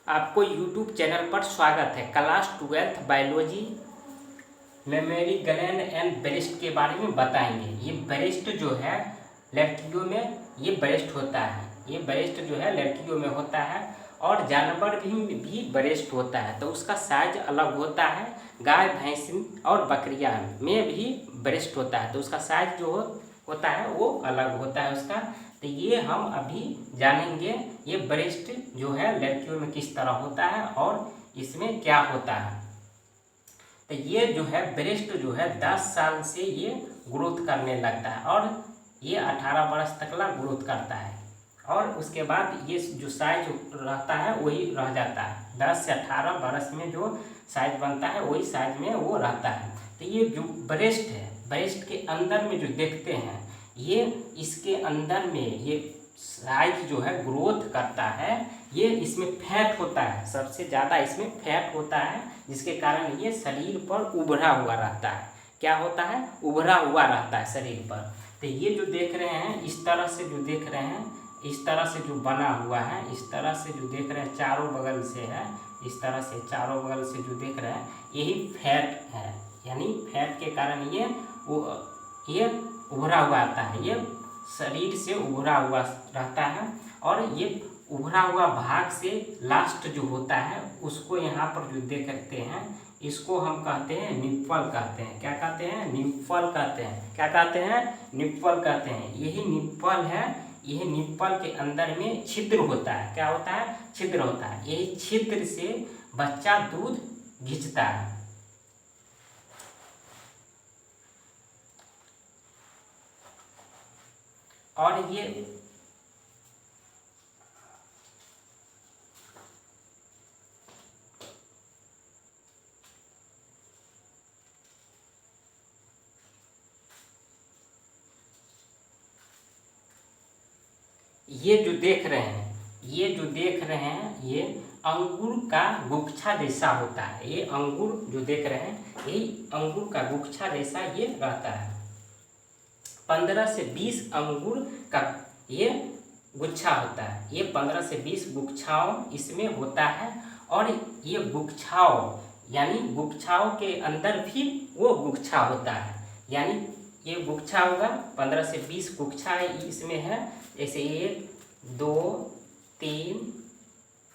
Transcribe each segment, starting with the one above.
आपको YouTube channel पर स्वागत है। Class 12 biology memory gland and breast के बारे में बताएंगे। ये ब्रेस्ट जो है लड़कियों में ये ब्रेस्ट होता है, ये ब्रेस्ट जो है लड़कियों में होता है और जानवर भी ब्रेस्ट होता है, तो उसका साइज अलग होता है। गाय भैंस और बकरियां में भी ब्रेस्ट होता है, तो उसका साइज जो होता है वो अलग होता है उसका। तो ये हम अभी जानेंगे ये ब्रेस्ट जो है लड़कियों में किस तरह होता है और इसमें क्या होता है। तो ये जो है ब्रेस्ट जो है 10 साल से ये ग्रोथ करने लगता है और ये 18 वर्ष तकला ग्रोथ करता है और उसके बाद ये जो साइज रहता है वही रह जाता है। 10 से 18 वर्ष में जो साइज बनता है वही साइज में वो रहता है। तो ये जो ब्रेस्ट है, ब्रेस्ट के अंदर में जो देखते हैं ये इसके अंदर में ये साइज जो है ग्रोथ करता है। ये इसमें फैट होता है, सबसे ज़्यादा इसमें फैट होता है, जिसके कारण ये शरीर पर उभरा हुआ रहता है। क्या होता है? उभरा हुआ रहता है शरीर पर। तो ये जो देख रहे हैं इस तरह से जो देख रहे हैं, इस तरह से जो बना हुआ है, इस तरह से जो देख रहे हैं चारों बगल से है, इस तरह से चारों बगल से जो देख रहे हैं यही फैट है। यानी फैट के कारण ये उभरा हुआ आता है, ये शरीर से उभरा हुआ रहता है और ये उभरा हुआ भाग से लास्ट जो होता है उसको यहाँ पर जो देखते हैं इसको हम कहते हैं निप्पल कहते हैं। क्या कहते हैं? निप्पल कहते हैं। क्या कहते हैं? निप्पल कहते हैं। यही निप्पल है। यह निप्पल के अंदर में छिद्र होता है। क्या होता है? छिद्र होता है। यही छिद्र से बच्चा दूध घींचता है। और ये जो देख रहे हैं, ये जो देख रहे हैं ये अंगूर का गुच्छा जैसा होता है। ये अंगूर जो देख रहे हैं यही अंगूर का गुच्छा जैसा ये रहता है। 15 से 20 अंगूर का ये गुच्छा होता है। ये 15 से 20 गुच्छाओं इसमें होता है और ये गुच्छाओं यानी गुच्छाओं के अंदर भी वो गुच्छा होता है। यानी ये गुच्छा होगा, 15 से 20 गुच्छा इसमें है। जैसे 1 2 3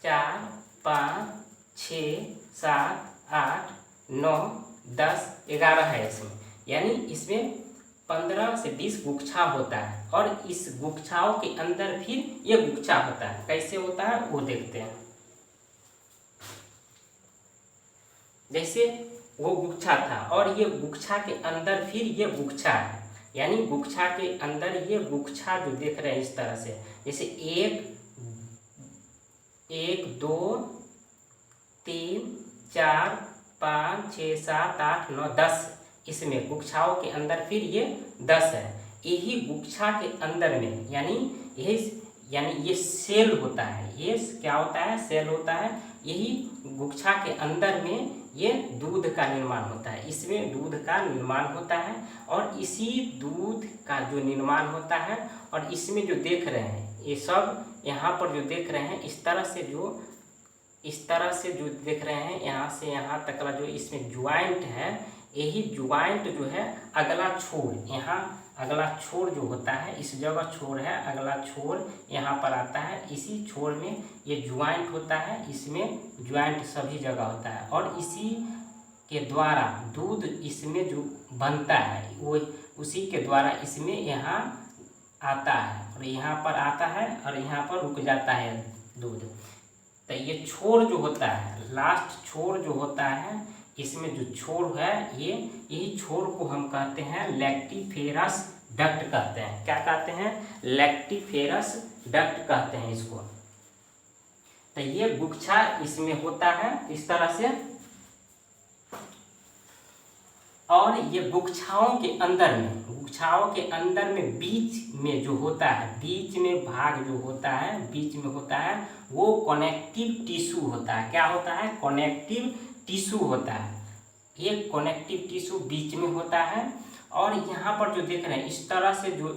4 5 6 7 8 9 10 11 है इसमें। यानी इसमें 15 से 20 गुच्छा होता है और इस गुच्छाओं के अंदर फिर ये गुच्छा होता है। कैसे होता है वो देखते हैं। जैसे वो गुच्छा था और ये गुच्छा के अंदर फिर ये गुच्छा है। यानी गुच्छा के अंदर ये गुच्छा जो देख रहे हैं इस तरह से, जैसे 1 2 3 4 5 6 7 8 9 10 इसमें गुच्छाओं के अंदर फिर ये 10 है। यही गुच्छा के अंदर में यानी ये सेल होता है। ये क्या होता है? सेल होता है। यही गुच्छा के अंदर में ये दूध का निर्माण होता है। इसमें दूध का निर्माण होता है और इसी दूध का जो निर्माण होता है और इसमें जो देख रहे हैं ये सब यहाँ पर जो देख रहे हैं इस तरह से जो देख रहे हैं यहाँ से यहाँ तक का जो इसमें ज्वाइंट है, यही ज्वाइंट जो है अगला छोर, यहाँ अगला छोर जो होता है इस जगह छोर है, अगला छोर यहाँ पर आता है। इसी छोर में ये ज्वाइंट होता है, इसमें ज्वाइंट सभी जगह होता है और इसी के द्वारा दूध इसमें जो बनता है वो उसी के द्वारा इसमें यहाँ आता है और यहाँ पर आता है और यहाँ पर रुक जाता है दूध। तो ये छोर जो होता है, लास्ट छोर जो होता है, इसमें जो छोर है यही छोर को हम कहते हैं लैक्टिफेरस डक्ट कहते हैं। क्या कहते हैं? लैक्टिफेरस डक्ट कहते हैं इसको। तो ये गुच्छा इसमें होता है इस तरह से और ये गुच्छाओं के अंदर में बीच में जो होता है, बीच में भाग जो होता है, बीच में होता है वो कनेक्टिव टिश्यू होता है। क्या होता है? कनेक्टिव टिश्यू होता है। ये कनेक्टिव टिश्यू बीच में होता है और यहाँ पर जो देख रहे हैं इस तरह से जो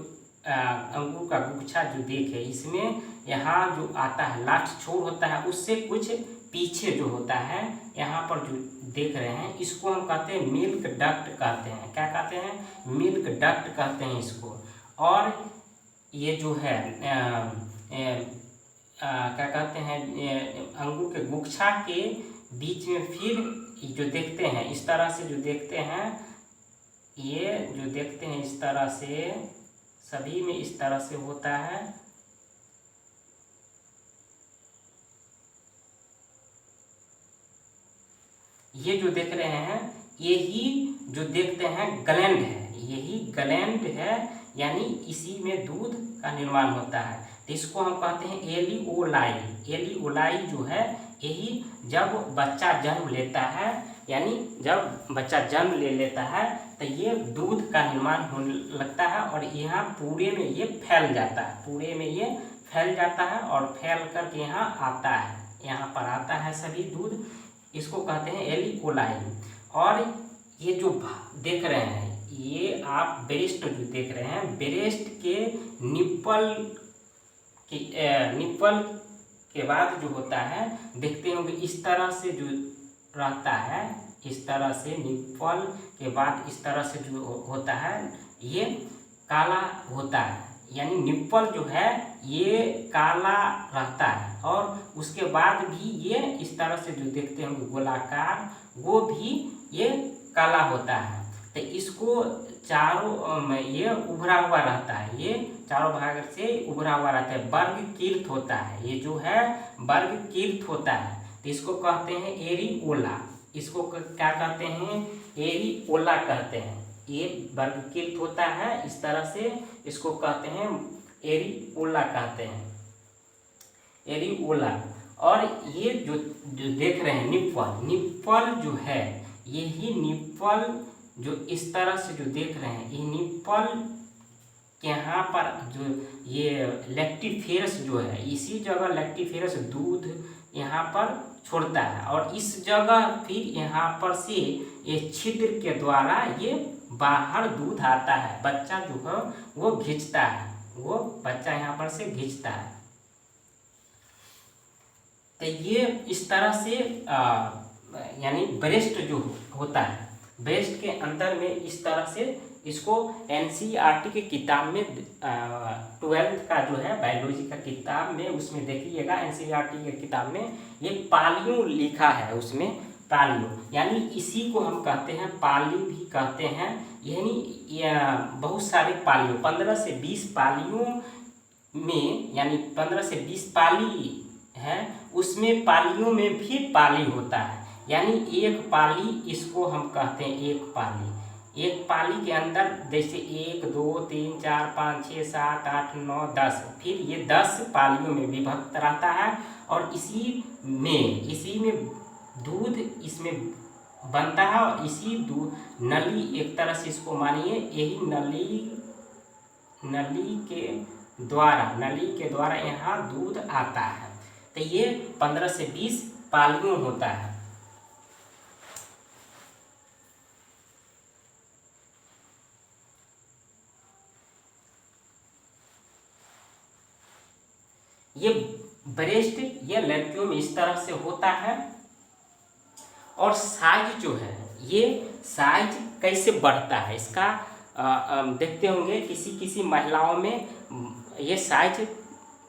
अंगूर का गुच्छा जो देखे इसमें यहाँ जो आता है लास्ट छोर होता है उससे कुछ पीछे जो होता है, यहाँ पर जो देख रहे हैं, इसको हम कहते हैं मिल्क डक्ट कहते हैं। क्या कहते हैं? मिल्क डक्ट कहते हैं इसको। और ये जो है क्या कहते हैं, अंगूर के गुच्छा के बीच में फिर जो देखते हैं, इस तरह से जो देखते हैं, ये जो देखते हैं इस तरह से, सभी में इस तरह से होता है। ये जो देख रहे हैं, यही जो देखते हैं ग्लैंड है, यही ग्लैंड है, यानी इसी में दूध का निर्माण होता है। तो इसको हम कहते हैं एलिओलाई। एलिओलाई जो है, यही जब बच्चा जन्म लेता है, यानी जब बच्चा जन्म ले लेता है तो ये दूध का निर्माण होने लगता है और यहाँ पूरे में ये फैल जाता है, पूरे में ये फैल जाता है और फैल करके यहाँ आता है, यहाँ पर आता है सभी दूध। इसको कहते हैं एलिओलाई। और ये जो देख रहे हैं, ये आप ब्रेस्ट जो देख रहे हैं, ब्रेस्ट के निप्पल के बाद जो होता है, देखते होंगे इस तरह से जो रहता है, इस तरह से निप्पल के बाद इस तरह से जो होता है, ये काला होता है, यानी निप्पल जो है ये काला रहता है। और उसके बाद भी ये इस तरह से जो देखते हैं गोलाकार, वो भी ये काला होता है। तो इसको चारों ये उभरा हुआ रहता है, ये चारों भाग से उभरा हुआ रहता है, वर्गकीर्त होता है, ये जो है वर्गकीर्त होता है। तो इसको कहते हैं एरिओला। इसको क्या कहते हैं? एरिओला कहते हैं। ये वर्गकीर्त होता है इस तरह से, इसको कहते हैं एरिओला कहते हैं, एरिओला। और ये जो देख रहे हैं निप्पल, निप्पल जो है, यही निप्पल जो इस तरह से जो देख रहे हैं, ये निप्पल के यहाँ पर जो ये लैक्टिफेरस जो है, इसी जगह लैक्टिफेरस दूध यहाँ पर छोड़ता है और इस जगह फिर यहाँ पर से ये छिद्र के द्वारा ये बाहर दूध आता है, बच्चा जो है वो खींचता है, वो बच्चा यहाँ पर से खींचता है। तो ये इस तरह से यानी ब्रेस्ट जो होता है, ब्रेस्ट के अंदर में इस तरह से इसको एनसीईआरटी के किताब में 12th का जो है बायोलॉजी का किताब में, उसमें देखिएगा एनसीईआरटी के किताब में ये पालियो लिखा है, उसमें पालियो, यानी इसी को हम कहते हैं पाली भी कहते हैं। यानी बहुत सारे पालियों, 15 से 20 पालियों में, यानी 15 से 20 पाली है, उसमें पालियों में भी पाली होता है, यानी एक पाली, इसको हम कहते हैं एक पाली। एक पाली के अंदर जैसे 1 2 3 4 5 6 7 8 9 10, फिर ये 10 पालियों में विभक्त रहता है और इसी में दूध इसमें बनता है और इसी दूध नली, एक तरह से इसको मानिए, यही नली के द्वारा यहाँ दूध आता है। तो ये 15 से 20 पालियों होता है। ये ब्रेस्ट ये लड़कियों में इस तरह से होता है। और साइज जो है, ये साइज कैसे बढ़ता है इसका देखते होंगे, किसी महिलाओं में ये साइज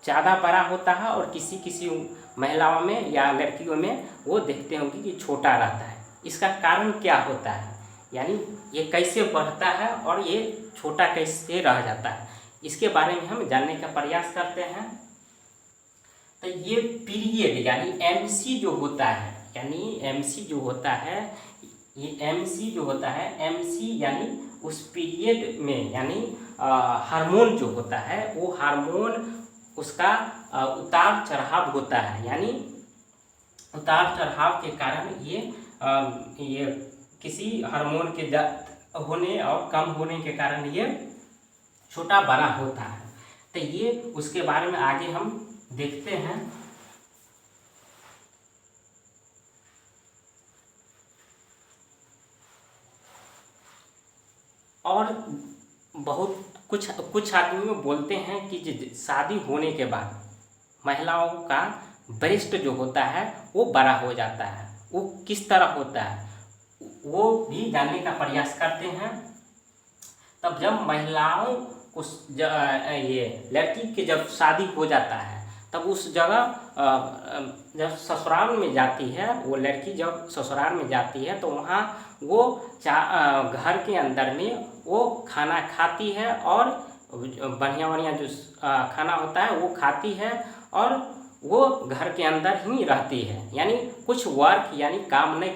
ज़्यादा बड़ा होता है और किसी महिलाओं में या लड़कियों में वो देखते होंगे कि छोटा रहता है। इसका कारण क्या होता है, यानी ये कैसे बढ़ता है और ये छोटा कैसे रह जाता है, इसके बारे में हम जानने का प्रयास करते हैं। तो ये पीरियड यानी एमसी जो होता है, यानी एमसी जो होता है, ये एमसी जो होता है, एमसी यानी उस पीरियड में, यानी हार्मोन जो होता है, वो हार्मोन उसका उतार चढ़ाव होता है, यानी उतार चढ़ाव के कारण ये किसी हार्मोन के होने और कम होने के कारण ये छोटा बड़ा होता है। तो ये उसके बारे में आगे हम देखते हैं। और बहुत कुछ आदमी बोलते हैं कि शादी होने के बाद महिलाओं का ब्रेस्ट जो होता है वो बड़ा हो जाता है। वो किस तरह होता है वो भी जानने का प्रयास करते हैं। तब जब महिलाओं को ये लड़की के जब शादी हो जाता है तब उस जगह जब ससुराल में जाती है, वो लड़की जब ससुराल में जाती है तो वहाँ वो घर के अंदर में वो खाना खाती है और बढ़िया बढ़िया जो खाना होता है वो खाती है और वो घर के अंदर ही रहती है, यानी कुछ वर्क यानी काम नहीं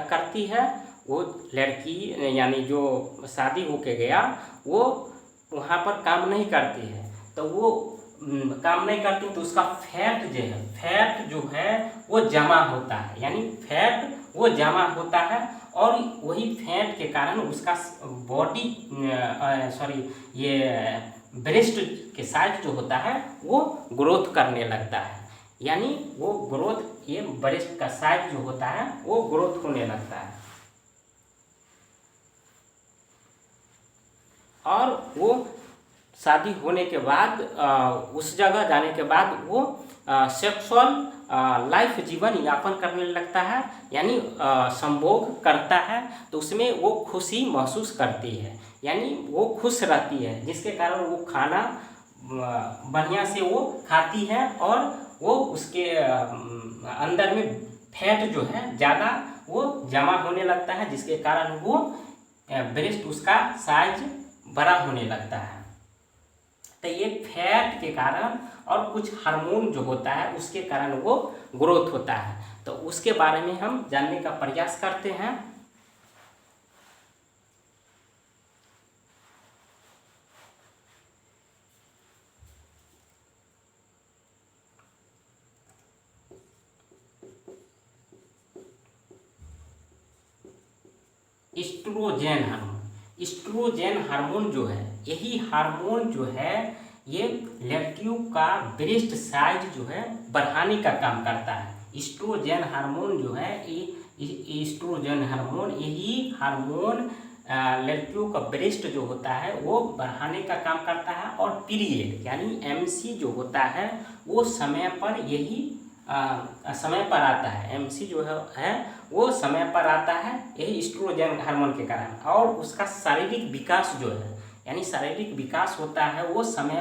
करती है। वो लड़की यानी जो शादी होके गया वो वहाँ पर काम नहीं करती है, तो वो काम नहीं करती तो उसका फैट जो है वो जमा होता है, यानी फैट वो जमा होता है और वही फैट के कारण उसका बॉडी ये ब्रेस्ट के साइज जो होता है वो ग्रोथ करने लगता है, यानी वो ग्रोथ ये ब्रेस्ट का साइज जो होता है वो ग्रोथ होने लगता है। और वो शादी होने के बाद उस जगह जाने के बाद वो सेक्सुअल लाइफ जीवन यापन करने लगता है, यानी संभोग करता है तो उसमें वो खुशी महसूस करती है, यानी वो खुश रहती है, जिसके कारण वो खाना बढ़िया से वो खाती है और वो उसके अंदर में फैट जो है ज़्यादा वो जमा होने लगता है, जिसके कारण वो ब्रेस्ट उसका साइज बड़ा होने लगता है। तो ये फैट के कारण और कुछ हार्मोन जो होता है उसके कारण वो ग्रोथ होता है, तो उसके बारे में हम जानने का प्रयास करते हैं। ईस्ट्रोजन हार्मोन जो है, यही हार्मोन जो है ये लड़कियों का ब्रेस्ट साइज जो है बढ़ाने का काम करता है। ईस्ट्रोजन हार्मोन जो है ईस्ट्रोजन हार्मोन यही हार्मोन लड़कियों का ब्रेस्ट जो होता है वो बढ़ाने का काम करता है और पीरियड यानी एमसी जो होता है वो समय पर यही समय पर आता है। एमसी जो है वो समय पर आता है यही ईस्ट्रोजन हार्मोन के कारण, और उसका शारीरिक विकास जो है यानी शारीरिक विकास होता है वो समय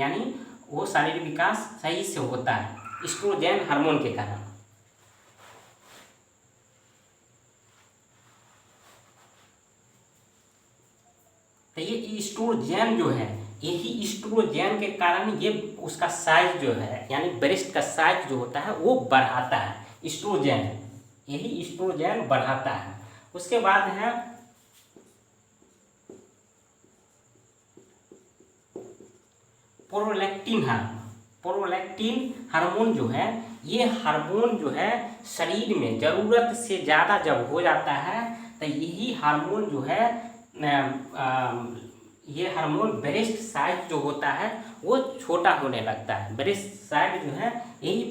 यानी वो शारीरिक विकास सही से होता है ईस्ट्रोजन हार्मोन के कारण। तो ये ईस्ट्रोजन जो है यही ईस्ट्रोजन के कारण ये उसका साइज जो है यानी ब्रेस्ट का साइज जो होता है वो बढ़ाता है। ईस्ट्रोजन यही ईस्ट्रोजन बढ़ाता है। उसके बाद है प्रोलैक्टिन हार्मोन। प्रोलैक्टिन हार्मोन जो है ये हार्मोन जो है शरीर में ज़रूरत से ज़्यादा जब हो जाता है तो यही हार्मोन जो है ये हार्मोन ब्रेस्ट साइज जो होता है वो छोटा होने लगता है। ब्रेस्ट साइज जो है यही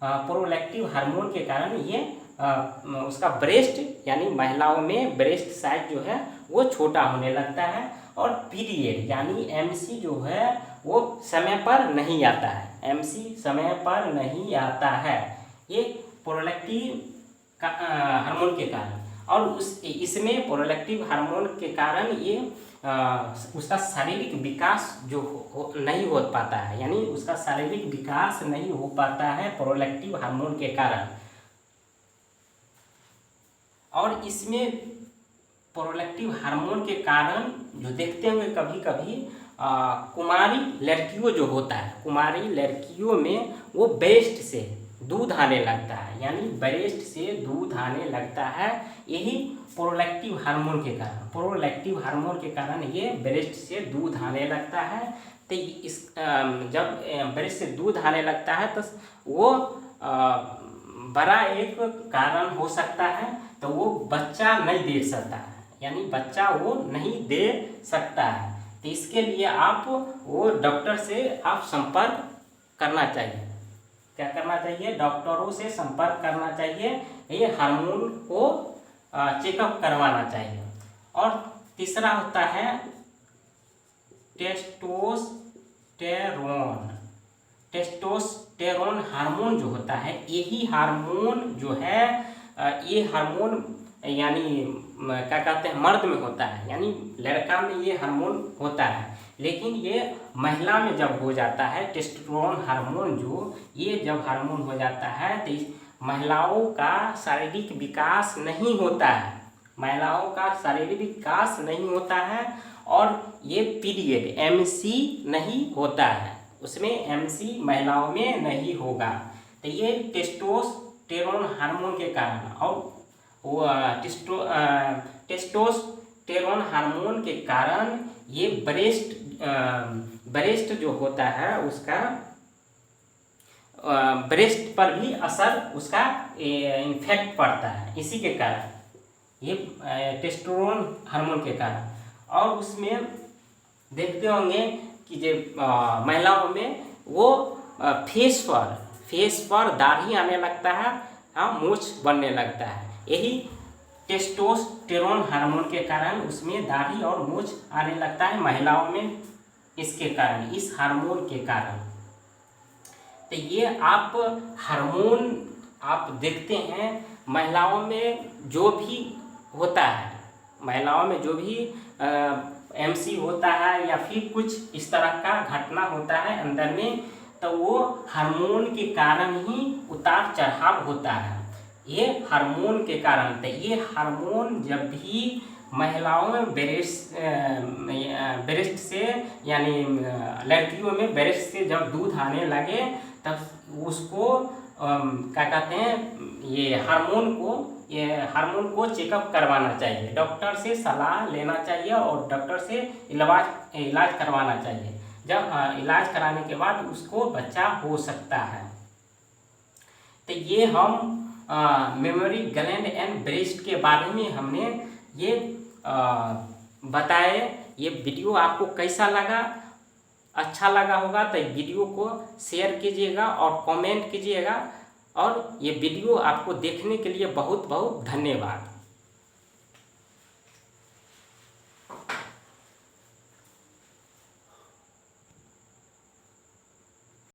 प्रोलैक्टिन हार्मोन के कारण ये उसका ब्रेस्ट यानी महिलाओं में ब्रेस्ट साइज जो है वो छोटा होने लगता है। और पीरियड यानी एमसी जो है वो समय पर नहीं आता है। एमसी समय पर नहीं आता है ये प्रोलैक्टिन हार्मोन के कारण। और इसमें प्रोलैक्टिन हार्मोन के कारण ये उसका शारीरिक विकास जो नहीं हो पाता है, यानी उसका शारीरिक विकास नहीं हो पाता है प्रोलैक्टिन हार्मोन के कारण। और इसमें प्रोलैक्टिन हार्मोन के कारण जो देखते होंगे कभी कभी कुमारी लड़कियों जो होता है, कुमारी लड़कियों में वो ब्रेस्ट से दूध आने लगता है, यानी ब्रेस्ट से दूध आने लगता है यही प्रोलैक्टिन हार्मोन के कारण। प्रोलैक्टिन हार्मोन के कारण ये ब्रेस्ट से दूध आने लगता है। तो इस जब ब्रेस्ट से दूध आने लगता है तो वो बड़ा एक कारण हो सकता है, तो वो बच्चा नहीं दे सकता है, यानी बच्चा वो नहीं दे सकता है। तो इसके लिए आप वो डॉक्टर से आप संपर्क करना चाहिए। क्या करना चाहिए? डॉक्टरों से संपर्क करना चाहिए, ये हार्मोन को चेकअप करवाना चाहिए। और तीसरा होता है टेस्टोस्टेरोन। टेस्टोस्टेरोन हार्मोन जो होता है, यही हार्मोन जो है ये हार्मोन यानी क्या कहते हैं मर्द में होता है, यानी लड़का में ये हार्मोन होता है, लेकिन ये महिला में जब हो जाता है टेस्टोस्टेरोन हार्मोन जो ये जब हार्मोन हो जाता है तो महिलाओं का शारीरिक विकास नहीं होता है, महिलाओं का शारीरिक विकास नहीं होता है और ये पीरियड MC नहीं होता है, उसमें MC महिलाओं में नहीं होगा। तो ये टेस्टोस्टेरोन हार्मोन के कारण और वो टेस्टोस्टेरोन हार्मोन के कारण ये ब्रेस्ट जो होता है उसका ब्रेस्ट पर भी असर उसका इन्फेक्ट पड़ता है, इसी के कारण ये टेस्टोस्टेरोन हार्मोन के कारण। और उसमें देखते होंगे कि जो महिलाओं में वो फेस पर दाढ़ी आने लगता है, मूछ बनने लगता है, यही टेस्टोस्टेरोन हार्मोन के कारण उसमें दाढ़ी और मूछ आने लगता है महिलाओं में, इसके कारण, इस हार्मोन के कारण। तो ये आप हार्मोन आप देखते हैं महिलाओं में जो भी होता है, महिलाओं में जो भी MC होता है या फिर कुछ इस तरह का घटना होता है अंदर में, तो वो हार्मोन के कारण ही उतार चढ़ाव होता है, ये हार्मोन के कारण। तो ये हार्मोन जब भी महिलाओं में ब्रेस्ट से यानी लड़कियों में ब्रेस्ट से जब दूध आने लगे तब उसको क्या कहते हैं ये हार्मोन को चेकअप करवाना चाहिए, डॉक्टर से सलाह लेना चाहिए और डॉक्टर से इलाज करवाना चाहिए। जब इलाज कराने के बाद उसको बच्चा हो सकता है। तो ये हम मेमोरी ग्लैंड एंड ब्रेस्ट के बारे में हमने ये बताए। ये वीडियो आपको कैसा लगा? अच्छा लगा होगा तो वीडियो को शेयर कीजिएगा और कमेंट कीजिएगा, और ये वीडियो आपको देखने के लिए बहुत बहुत धन्यवाद।